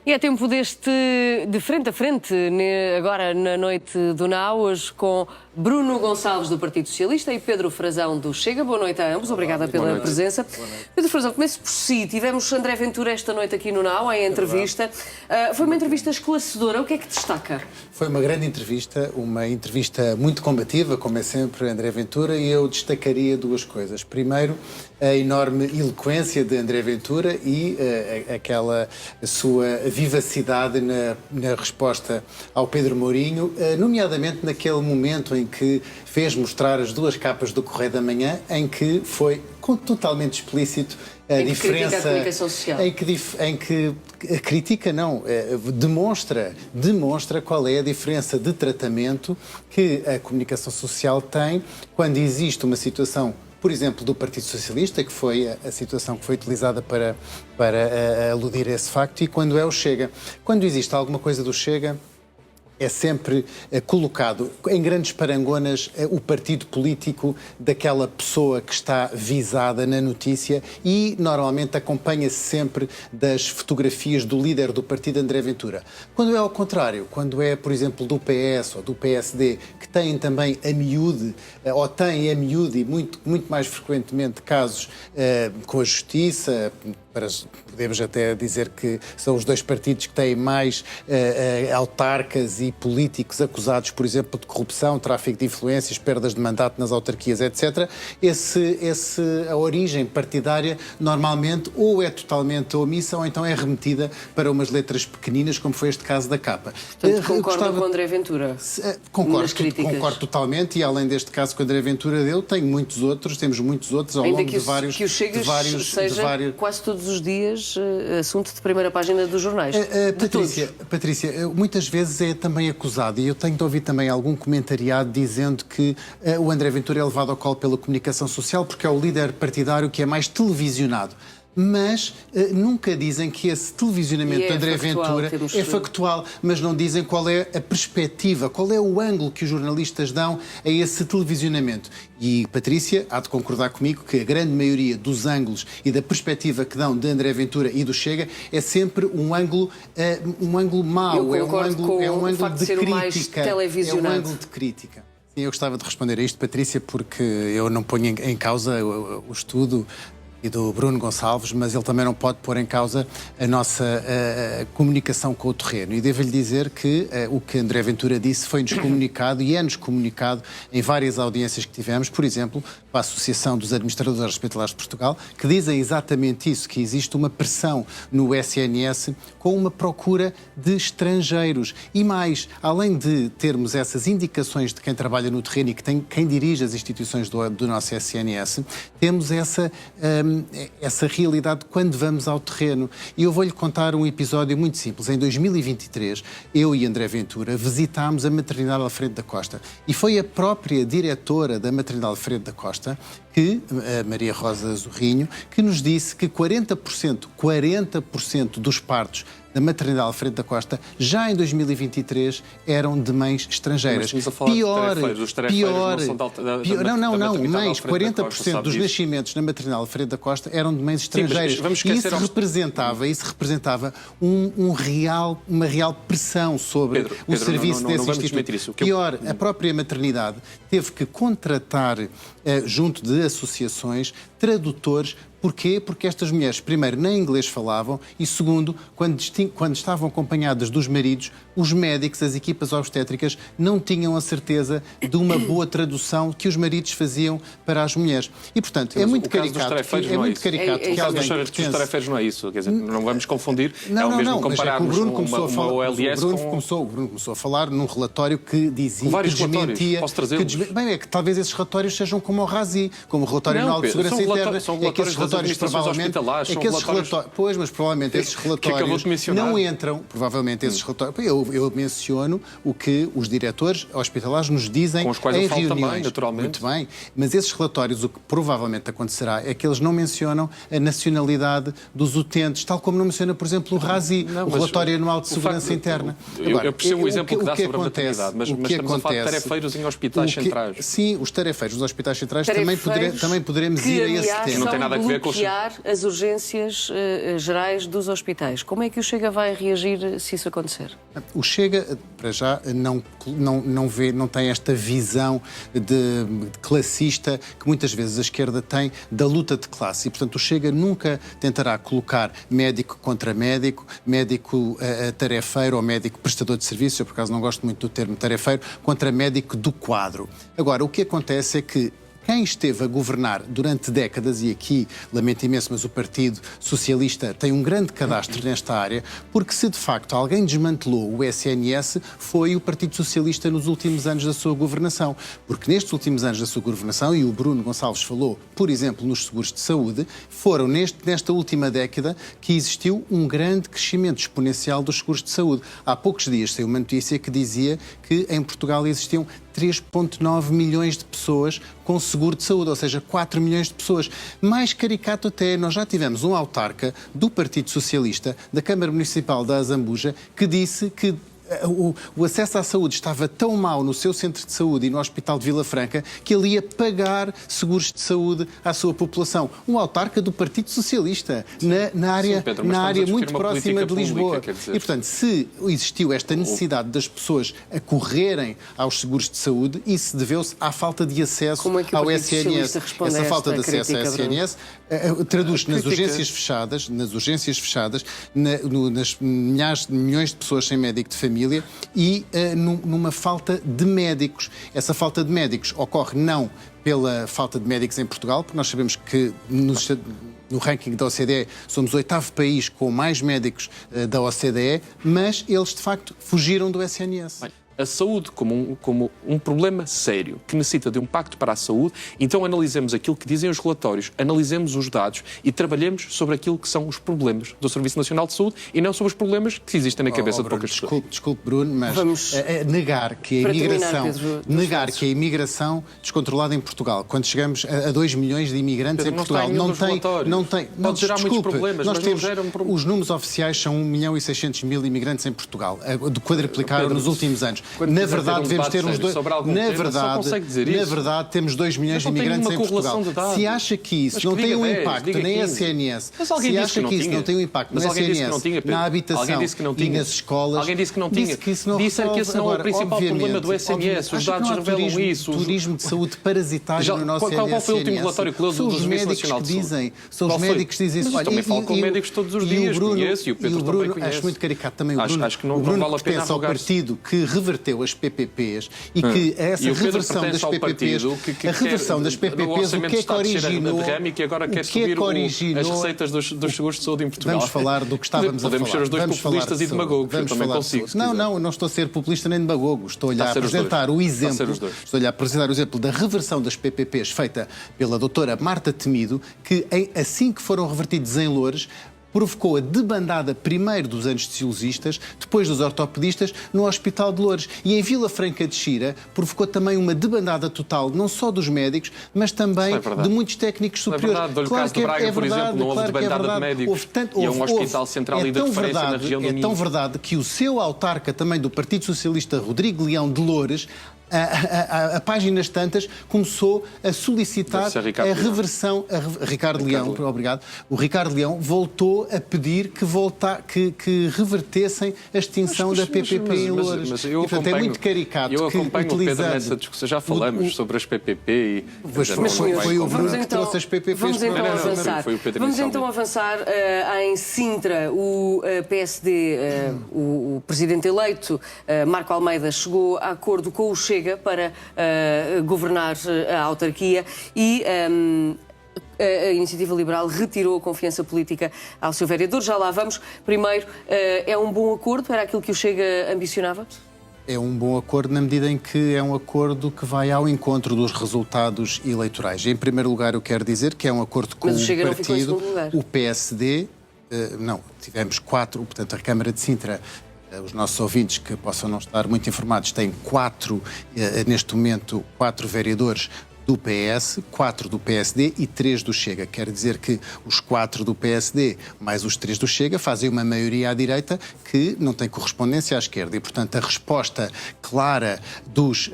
E é tempo deste de frente a frente, agora na noite do Now, hoje com Bruno Gonçalves do Partido Socialista e Pedro Frazão do Chega. Boa noite a ambos, obrigada pela presença. Pedro Frazão, comece por si. Tivemos André Ventura esta noite aqui no Now, em entrevista. Foi uma entrevista esclarecedora, o que é que destaca? Foi uma grande entrevista, uma entrevista muito combativa, como é sempre André Ventura, e eu destacaria duas coisas. Primeiro, a enorme eloquência de André Ventura e aquela sua vivacidade na resposta ao Pedro Mourinho, nomeadamente naquele momento em que fez mostrar as duas capas do Correio da Manhã, em que foi totalmente explícito a diferença, critica a comunicação social. Em que critica não, demonstra qual é a diferença de tratamento que a comunicação social tem quando existe uma situação, por exemplo, do Partido Socialista, que foi a situação que foi utilizada para aludir a esse facto, e quando é o Chega. Quando existe alguma coisa do Chega, é sempre colocado em grandes parangonas o partido político daquela pessoa que está visada na notícia e normalmente acompanha-se sempre das fotografias do líder do partido, André Ventura. Quando é ao contrário, quando é, por exemplo, do PS ou do PSD, que têm também a miúde, ou têm a miúde e muito mais frequentemente casos com a Justiça, podemos até dizer que são os dois partidos que têm mais autarcas e políticos acusados, por exemplo, de corrupção, tráfico de influências, perdas de mandato nas autarquias, etc. A origem partidária normalmente ou é totalmente omissa ou então é remetida para umas letras pequeninas, como foi este caso da capa. Portanto, concorda com André Ventura? Concordo totalmente, e além deste caso que o André Ventura deu, temos muitos outros ao longo de vários... Que o Chega seja quase todos os dias assunto de primeira página dos jornais. Patrícia, muitas vezes é também acusado, e eu tenho de ouvir também algum comentariado dizendo que o André Ventura é levado ao colo pela comunicação social porque é o líder partidário que é mais televisionado. Mas nunca dizem que esse televisionamento de André Ventura é factual, mas não dizem qual é a perspectiva, qual é o ângulo que os jornalistas dão a esse televisionamento. E, Patrícia, há de concordar comigo que a grande maioria dos ângulos e da perspectiva que dão de André Ventura e do Chega é sempre um ângulo mau, é um ângulo de crítica. É um ângulo de crítica. Eu gostava de responder a isto, Patrícia, porque eu não ponho em causa o estudo e do Bruno Gonçalves, mas ele também não pode pôr em causa a nossa comunicação com o terreno. E devo-lhe dizer que o que André Ventura disse foi-nos comunicado e é-nos comunicado em várias audiências que tivemos, por exemplo, para a Associação dos Administradores Hospitalares de Portugal, que dizem exatamente isso, que existe uma pressão no SNS com uma procura de estrangeiros. E mais, além de termos essas indicações de quem trabalha no terreno e que quem dirige as instituições do nosso SNS, temos essa realidade quando vamos ao terreno. E eu vou-lhe contar um episódio muito simples. Em 2023, eu e André Ventura visitámos a maternidade Alfredo da Costa. E foi a própria diretora da maternidade Alfredo da Costa, a Maria Rosa Zorrinho, que nos disse que 40% dos partos da maternidade Alfredo da Costa, já em 2023, eram de mães estrangeiras. Pior, mais 40% dos nascimentos na maternidade Alfredo da Costa eram de mães estrangeiras. E isso representava uma real pressão sobre o serviço desse instituto. Pior, a própria maternidade teve que contratar, junto de associações, tradutores. Porquê? Porque estas mulheres, primeiro, nem inglês falavam e, segundo, quando estavam acompanhadas dos maridos, os médicos, as equipas obstétricas, não tinham a certeza de uma boa tradução que os maridos faziam para as mulheres. E, portanto, é muito caricato. É muito caricato. O caso dos tarefeiros não é isso. Quer dizer, não vamos confundir. É o mesmo compararmos uma OLS com... O Bruno começou a falar num relatório que dizia... Vários relatórios. Posso trazê-los? Bem, é que talvez esses relatórios sejam como o RASI, como o Relatório Anual de Segurança Interna. São relatórios das administrações hospitalares. Pois, mas provavelmente esses relatórios não entram... Provavelmente esses relatórios... Eu menciono o que os diretores hospitalares nos dizem com os quais em eu falo reuniões. Também, naturalmente. Muito bem, mas esses relatórios, o que provavelmente acontecerá é que eles não mencionam a nacionalidade dos utentes, tal como não menciona, por exemplo, o RASI, o Relatório Anual de Segurança Interna. Eu percebo o exemplo que dá sobre a maternidade, mas estamos a falar de tarefeiros em hospitais centrais. Sim, os tarefeiros dos hospitais centrais também poderemos ir a esse tema. Não tem nada a ver com bloquear as urgências gerais dos hospitais. Como é que o Chega vai reagir se isso acontecer? O Chega, para já, não tem esta visão de classista que muitas vezes a esquerda tem da luta de classe. E, portanto, o Chega nunca tentará colocar médico contra médico, médico tarefeiro ou médico prestador de serviço, eu por acaso não gosto muito do termo tarefeiro, contra médico do quadro. Agora, o que acontece é que quem esteve a governar durante décadas, e aqui, lamento imenso, mas o Partido Socialista tem um grande cadastro nesta área, porque se de facto alguém desmantelou o SNS, foi o Partido Socialista nos últimos anos da sua governação. Porque nestes últimos anos da sua governação, e o Bruno Gonçalves falou, por exemplo, nos seguros de saúde, foram nesta última década que existiu um grande crescimento exponencial dos seguros de saúde. Há poucos dias saiu uma notícia que dizia que em Portugal existiam 3,9 milhões de pessoas com seguro de saúde, ou seja, 4 milhões de pessoas. Mais caricato até, nós já tivemos um autarca do Partido Socialista, da Câmara Municipal da Azambuja, que disse que o acesso à saúde estava tão mau no seu centro de saúde e no Hospital de Vila Franca que ele ia pagar seguros de saúde à sua população. Um autarca do Partido Socialista, na área muito próxima de Lisboa. E, portanto, se existiu esta necessidade das pessoas acorrerem aos seguros de saúde, isso deveu-se à falta de acesso ao SNS. Essa falta de acesso ao SNS traduz-se nas urgências fechadas, nas milhões de pessoas sem médico de família, e numa falta de médicos. Essa falta de médicos ocorre não pela falta de médicos em Portugal, porque nós sabemos que no ranking da OCDE somos o 8º país com mais médicos da OCDE, mas eles de facto fugiram do SNS. A saúde como um problema sério, que necessita de um pacto para a saúde, então analisemos aquilo que dizem os relatórios, analisemos os dados e trabalhemos sobre aquilo que são os problemas do Serviço Nacional de Saúde e não sobre os problemas que existem na cabeça de poucas pessoas. Desculpe, Bruno, mas negar que a imigração descontrolada em Portugal, quando chegamos a 2 milhões de imigrantes em Portugal, não tem... Pode gerar muitos problemas, mas não geram problemas. Os números oficiais são 1.600.000 imigrantes em Portugal, quadriplicaram nos últimos anos. Na verdade, devemos ter uns dois. Na verdade, temos 2 milhões de imigrantes em Portugal. Se acha que isso não tem um impacto na SNS, se acha que isso não tem um impacto na SNS, na habitação e nas escolas, alguém disse que não tinha. Disseram que esse não é o principal problema do SNS. Os dados revelam isso. Turismo de saúde parasitário no nosso SNS. Qual foi o último relatório que leu do Serviço Nacional de Saúde? São os médicos que dizem isso. Mas eu também falo com médicos todos os dias, conheço, e o Pedro também conhece. Acho muito caricato também o Bruno pertence ao partido que reverteu as PPPs e que essa reversão das PPPs, a reversão das PPPs, o que é que originou? Que agora quer subir as receitas dos seguros de saúde em Portugal. Vamos falar do que estávamos a falar. Podemos ser os dois populistas e demagogos, eu também consigo. Não estou a ser populista nem demagogo. Estou-lhe a apresentar o exemplo da reversão das PPPs feita pela doutora Marta Temido, que assim que foram revertidos em Loures, provocou a debandada primeiro dos anestesiologistas, depois dos ortopedistas, no Hospital de Loures. E em Vila Franca de Xira provocou também uma debandada total, não só dos médicos, mas também de muitos técnicos superiores. É verdade. Claro que é verdade. Por exemplo, não houve debandada de médicos. E é um hospital central e de referência na região do Minho. É tão verdade que o seu autarca também do Partido Socialista, Rodrigo Leão de Loures, a páginas tantas, começou a solicitar a reversão. Ricardo Leão, obrigado. O Ricardo Leão voltou a pedir que revertessem a extinção da PPP em Loures. Mas eu acompanho, é muito caricato. Eu acompanho o Pedro nessa discussão. Já falamos sobre as PPP e... Foi o Bruno que trouxe as PPPs. Vamos então avançar. Em Sintra, o PSD, o presidente eleito, Marco Almeida, chegou a acordo com o Chega para governar a autarquia e a Iniciativa Liberal retirou a confiança política ao seu vereador. Já lá vamos. Primeiro, é um bom acordo? Era aquilo que o Chega ambicionava? É um bom acordo na medida em que é um acordo que vai ao encontro dos resultados eleitorais. Em primeiro lugar, eu quero dizer que é um acordo com o partido, o PSD. Não, tivemos 4, portanto, a Câmara de Sintra. Os nossos ouvintes que possam não estar muito informados têm neste momento, 4 vereadores do PS, 4 do PSD e 3 do Chega. Quer dizer que os 4 do PSD mais os 3 do Chega fazem uma maioria à direita que não tem correspondência à esquerda. E, portanto, a resposta clara dos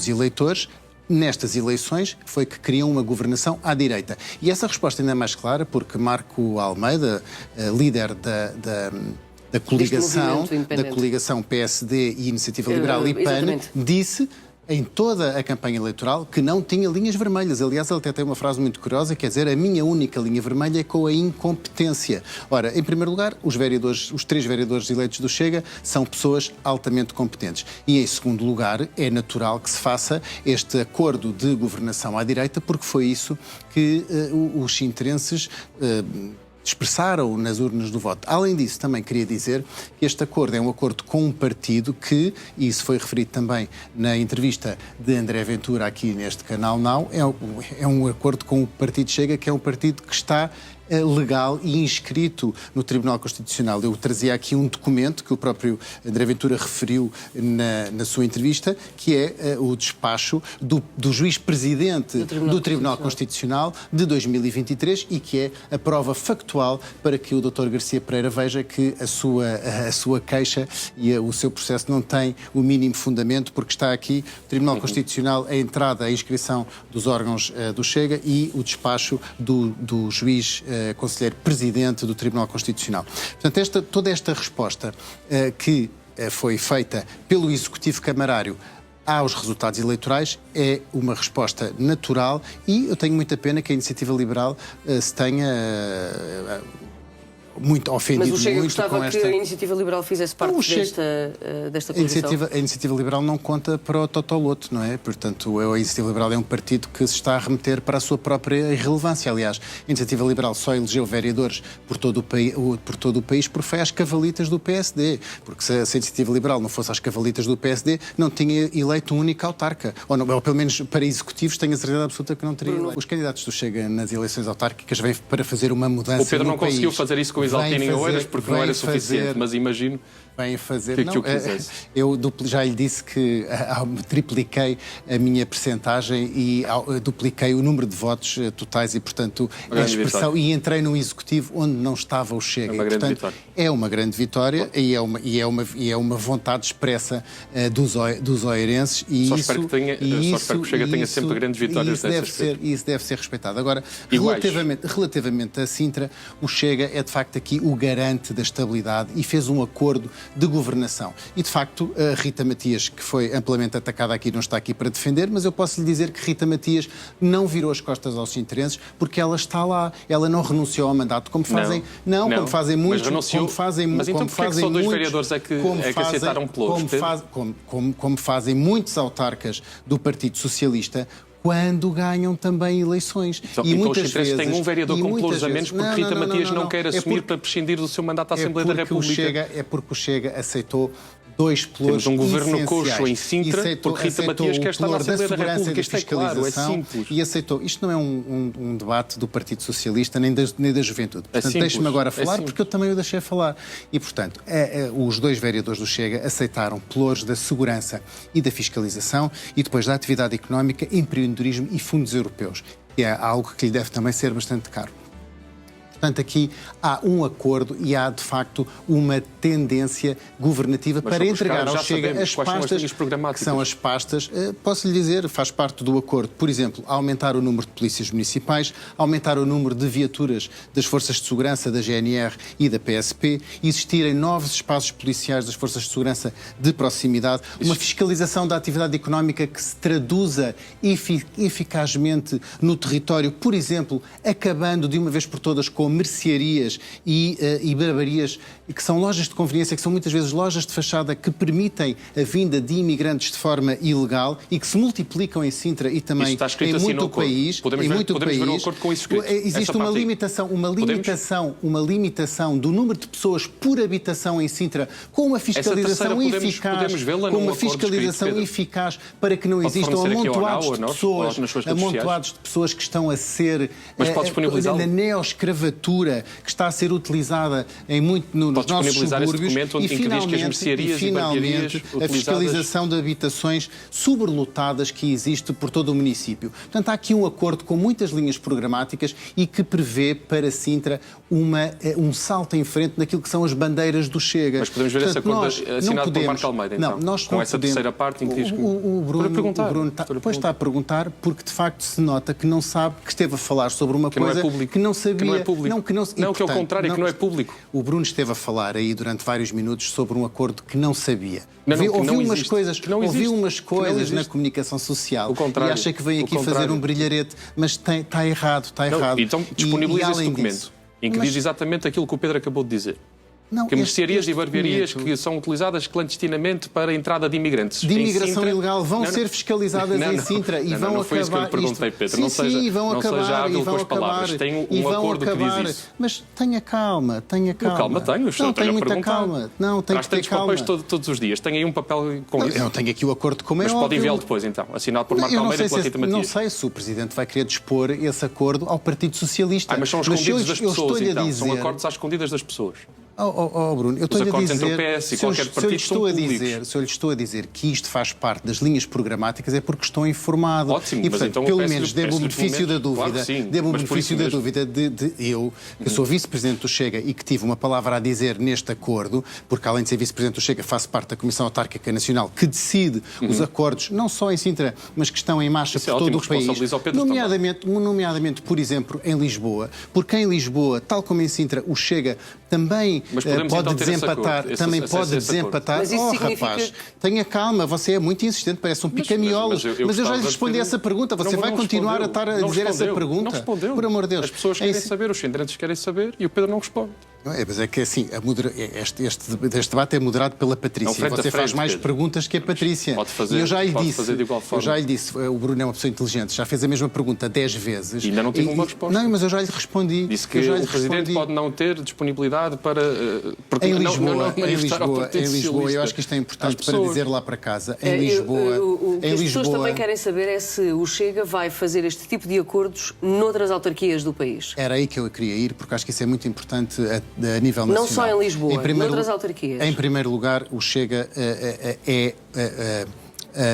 eleitores nestas eleições foi que queriam uma governação à direita. E essa resposta ainda é mais clara porque Marco Almeida, líder da coligação PSD e Iniciativa Liberal e PAN, disse em toda a campanha eleitoral que não tinha linhas vermelhas. Aliás, ele até tem uma frase muito curiosa, quer dizer, a minha única linha vermelha é com a incompetência. Ora, em primeiro lugar, os 3 vereadores eleitos do Chega são pessoas altamente competentes. E em segundo lugar, é natural que se faça este acordo de governação à direita, porque foi isso que os sintrenses expressaram nas urnas do voto. Além disso, também queria dizer que este acordo é um acordo com um partido que, e isso foi referido também na entrevista de André Ventura aqui neste canal Now, é um acordo com o Partido Chega, que é um partido que está legal e inscrito no Tribunal Constitucional. Eu trazia aqui um documento que o próprio André Ventura referiu na sua entrevista, que é o despacho do juiz-presidente do Tribunal Constitucional de 2023 e que é a prova factual para que o Dr. Garcia Pereira veja que a sua queixa e o seu processo não tem o mínimo fundamento, porque está aqui o Tribunal Constitucional, a entrada, a inscrição dos órgãos do Chega e o despacho do juiz conselheiro presidente do Tribunal Constitucional. Portanto, toda esta resposta que foi feita pelo Executivo Camarário aos resultados eleitorais é uma resposta natural e eu tenho muita pena que a Iniciativa Liberal se tenha muito ofendido. Mas o Chega muito gostava com esta... que a Iniciativa Liberal fizesse parte desta posição? A Iniciativa Liberal não conta para o Totoloto, não é? Portanto, a Iniciativa Liberal é um partido que se está a remeter para a sua própria irrelevância. Aliás, a Iniciativa Liberal só elegeu vereadores por todo o país porque foi às cavalitas do PSD. Porque se a Iniciativa Liberal não fosse às cavalitas do PSD, não tinha eleito um único autarca. Ou pelo menos para executivos, tenho a certeza absoluta que não teria eleito. Os candidatos do Chega nas eleições autárquicas vêm para fazer uma mudança no país. O Pedro não conseguiu fazer isso com o Isaltino em Oeiras porque não era suficiente, mas imagino bem a fazer. Que eu quisesse. Eu já lhe disse que tripliquei a minha percentagem e dupliquei o número de votos totais e, portanto, a expressão, e entrei no Executivo onde não estava o Chega. É uma grande vitória. É uma grande vitória e é uma vontade expressa dos oeirenses. E só espero que o Chega tenha sempre grandes vitórias isso deve ser respeitado. Agora, relativamente a Sintra, o Chega é de facto aqui o garante da estabilidade e fez um acordo de governação. E, de facto, a Rita Matias, que foi amplamente atacada aqui, não está aqui para defender, mas eu posso lhe dizer que Rita Matias não virou as costas aos sintrenses porque ela está lá. Ela não renunciou ao mandato, como fazem... Como fazem muitos... Mas então porquê é que só 2 vereadores é que aceitaram pelouros? Como fazem muitos autarcas do Partido Socialista quando ganham também eleições. E muitas vezes têm um vereador com pelouros a menos porque Rita Matias não quer assumir para prescindir do seu mandato à Assembleia da República. É porque o Chega aceitou 2 pelouros. Temos um governo coxo em Sintra porque Rita Matias quer estar na Assembleia da República. Isto é claro, é simples. E aceitou. Isto não é um debate do Partido Socialista nem da Juventude. Portanto, deixe-me agora falar porque eu também o deixei falar. E, portanto, os 2 vereadores do Chega aceitaram pelouros da segurança e da fiscalização e depois da atividade económica, empreendedorismo e fundos europeus. Que é algo que lhe deve também ser bastante caro. Portanto, aqui há um acordo e há, de facto, uma tendência governativa para entregar ao Chega as pastas, que são as pastas, posso lhe dizer, faz parte do acordo, por exemplo, aumentar o número de polícias municipais, aumentar o número de viaturas das forças de segurança, da GNR e da PSP, existirem novos espaços policiais das forças de segurança de proximidade, uma fiscalização da atividade económica que se traduza eficazmente no território, por exemplo, acabando de uma vez por todas com mercearias e barbarias, que são lojas de conveniência, que são muitas vezes lojas de fachada que permitem a vinda de imigrantes de forma ilegal e que se multiplicam em Sintra e também em muito país. Podemos ver um acordo com isso escrito. Existe uma limitação do número de pessoas por habitação em Sintra com uma fiscalização eficaz para que não existam amontoados de pessoas que estão a ser na neoescravatura caricatura que está a ser utilizada nos nossos subúrbios e finalmente a fiscalização de habitações sobrelotadas que existe por todo o município. Portanto, há aqui um acordo com muitas linhas programáticas e que prevê para Sintra um salto em frente naquilo que são as bandeiras do Chega. Mas podemos ver esse acordo assinado por Marco Almeida, então? Com essa terceira parte em que diz que... O Bruno está a perguntar porque, de facto, se nota que não sabe, que esteve a falar sobre uma coisa que não sabia. Que não é público. Que é o contrário, que não é público. O Bruno esteve a falar aí durante vários minutos sobre um acordo que não sabia. Ouviu umas coisas na comunicação social e acha que vem aqui fazer um brilharete, mas está errado, está errado. Então disponibiliza esse documento em que diz exatamente aquilo que o Pedro acabou de dizer. Que mercearias e barbearias que são utilizadas clandestinamente para a entrada de imigrantes. De imigração ilegal vão ser fiscalizadas em Sintra e vão acabar. Não foi isso que eu lhe perguntei, Pedro. Não seja hábil com as palavras. Tem um acordo que diz isso. Mas tenha calma. Calma tenho. Não tenho muita calma. Não, tenho que ter calma. Papéis todos os dias. Tem aí um papel com isso. Eu não tenho aqui o acordo como é óbvio. Mas pode enviá-lo depois, então. Assinado por Marco Almeida e pela Rita Matias. Não sei se o Presidente vai querer dispor esse acordo ao Partido Socialista. Mas são escondidos das pessoas, então. São acordos às escondidas das pessoas. Bruno, eu estou-lhe a dizer, entre o PS e qualquer partido são públicos. Se eu lhe estou a dizer que isto faz parte das linhas programáticas é porque estou informado. Ótimo, e, portanto, mas então pelo menos dê-me o benefício da dúvida. Dê-me o benefício da dúvida eu, que sou vice-presidente do Chega e que tive uma palavra a dizer neste acordo, porque além de ser vice-presidente do Chega, faço parte da Comissão Autárquica Nacional que decide os acordos, não só em Sintra, mas que estão em marcha por todo o país. Nomeadamente, por exemplo, em Lisboa, porque em Lisboa, tal como em Sintra, o Chega também pode desempatar. Mas isso significa... rapaz, tenha calma, você é muito insistente, parece um pica-miolos. Mas eu já lhe respondi essa pergunta. Você vai continuar a estar a dizer essa pergunta? Não respondeu. Por amor de Deus. As pessoas querem saber, os centrantes querem saber e o Pedro não responde. Mas é que assim, este debate é moderado pela Patrícia. Você faz mais perguntas que a Patrícia. Pode fazer, e eu já lhe disse, fazer de igual forma. Eu já lhe disse, o Bruno é uma pessoa inteligente, já fez a mesma pergunta 10 vezes. E ainda não tive uma resposta. Não, mas eu já lhe respondi. Disse que o Presidente pode não ter disponibilidade para... Em Lisboa, eu acho que isto é importante para dizer lá para casa. Em Lisboa... O que as pessoas também querem saber é se o Chega vai fazer este tipo de acordos noutras autarquias do país. Era aí que eu queria ir, porque acho que isso é muito importante a nível nacional. Não só em Lisboa, noutras autarquias. Em primeiro lugar, o Chega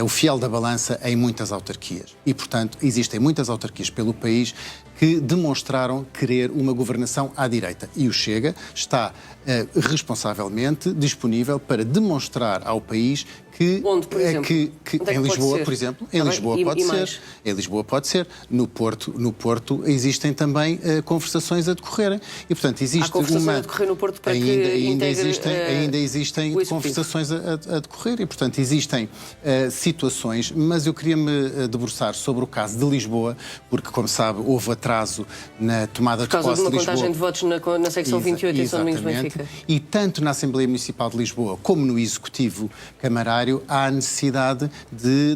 o fiel da balança em muitas autarquias. E, portanto, existem muitas autarquias pelo país que demonstraram querer uma governação à direita. E o Chega está responsavelmente disponível para demonstrar ao país que... Onde, por exemplo? Em Lisboa, por exemplo. Em Lisboa pode ser. Em Lisboa pode ser. No Porto existem também conversações a decorrerem. E, portanto, existe há conversações a decorrer no Porto para ainda existem conversações a decorrer. E, portanto, existem situações, mas eu queria-me debruçar sobre o caso de Lisboa, porque, como sabe, houve atraso na tomada de posse de Lisboa. Por causa de uma contagem de votos na secção 28 em São Domingos Benfica. E tanto na Assembleia Municipal de Lisboa como no Executivo Camarário há a necessidade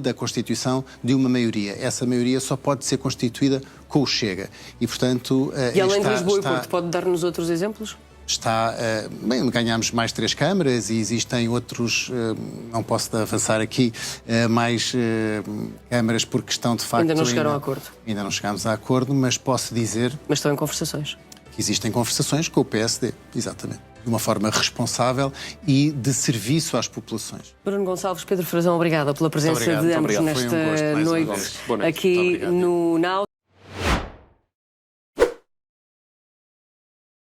da constituição de uma maioria. Essa maioria só pode ser constituída com o Chega. E, portanto... E além de Lisboa e Porto, pode dar-nos outros exemplos? Ganhámos mais 3 câmaras e existem outros, não posso avançar aqui, mais câmaras por questão de facto... Ainda não chegaram a acordo. Ainda não chegámos a acordo, mas posso dizer... Mas estão em conversações. Que existem conversações com o PSD, exatamente. De uma forma responsável e de serviço às populações. Bruno Gonçalves, Pedro Frazão, obrigada pela presença de ambos nesta noite aqui no NAU.